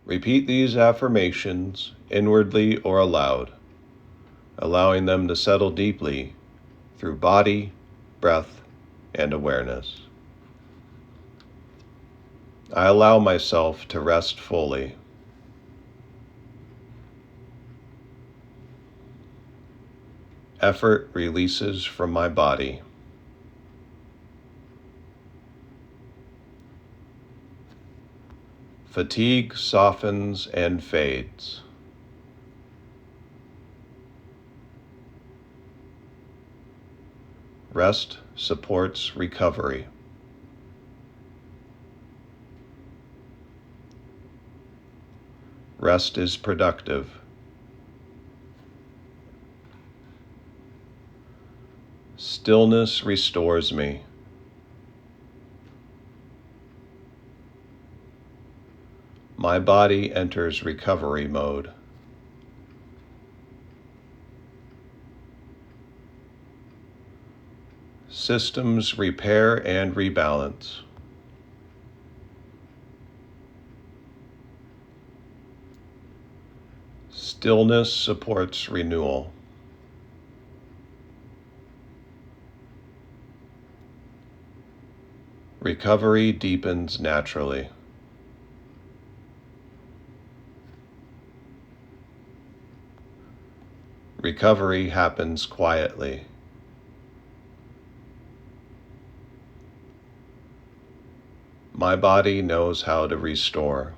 Repeat these affirmations inwardly or aloud, allowing them to settle deeply through body, breath, and awareness. I allow myself to rest fully. Effort releases from my body. Fatigue softens and fades. Rest supports recovery. Rest is productive. Stillness restores me. My body enters recovery mode. Systems repair and rebalance. Stillness supports renewal. Recovery deepens naturally. Recovery happens quietly. My body knows how to restore.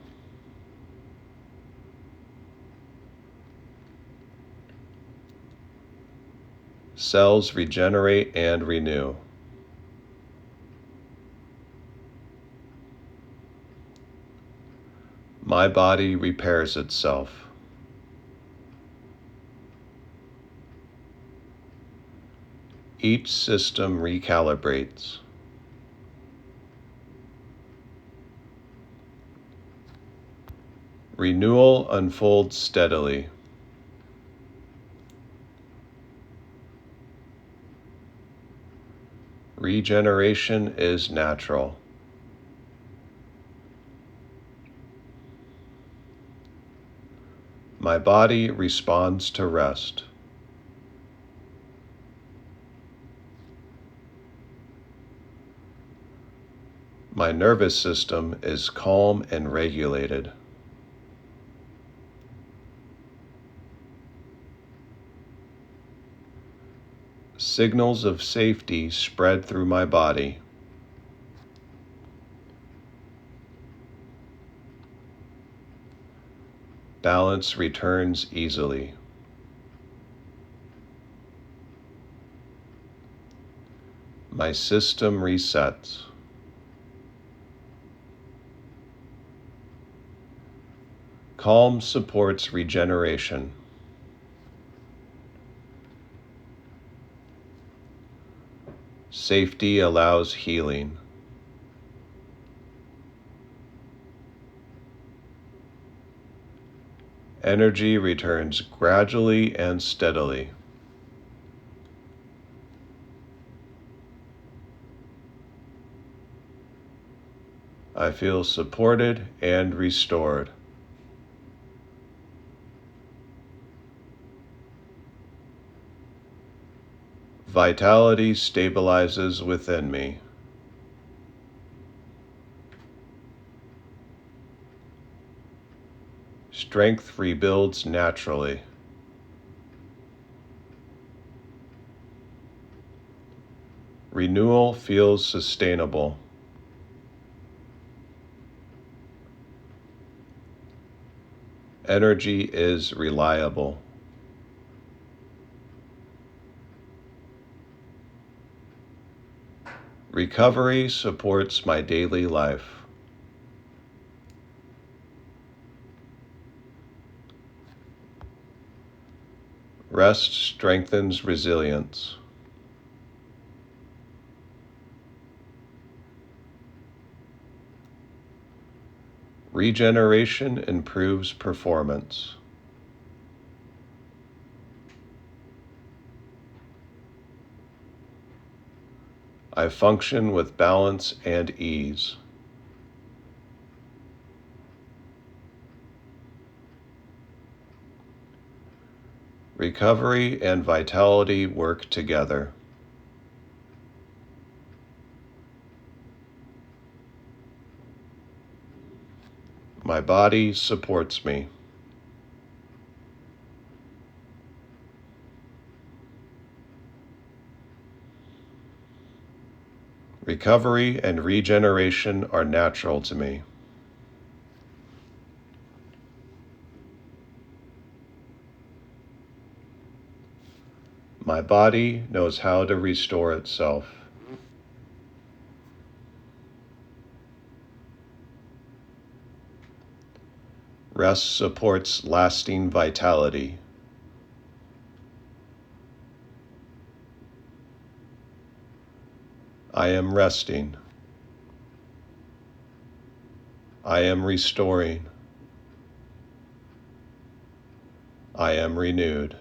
Cells regenerate and renew. My body repairs itself. Each system recalibrates. Renewal unfolds steadily. Regeneration is natural. My body responds to rest. My nervous system is calm and regulated. Signals of safety spread through my body. Balance returns easily. My system resets. Calm supports regeneration. Safety allows healing. Energy returns gradually and steadily. I feel supported and restored. Vitality stabilizes within me. Strength rebuilds naturally. Renewal feels sustainable. Energy is reliable. Recovery supports my daily life. Rest strengthens resilience. Regeneration improves performance. I function with balance and ease. Recovery and vitality work together. My body supports me. Recovery and regeneration are natural to me. My body knows how to restore itself. Rest supports lasting vitality. I am resting. I am restoring. I am renewed.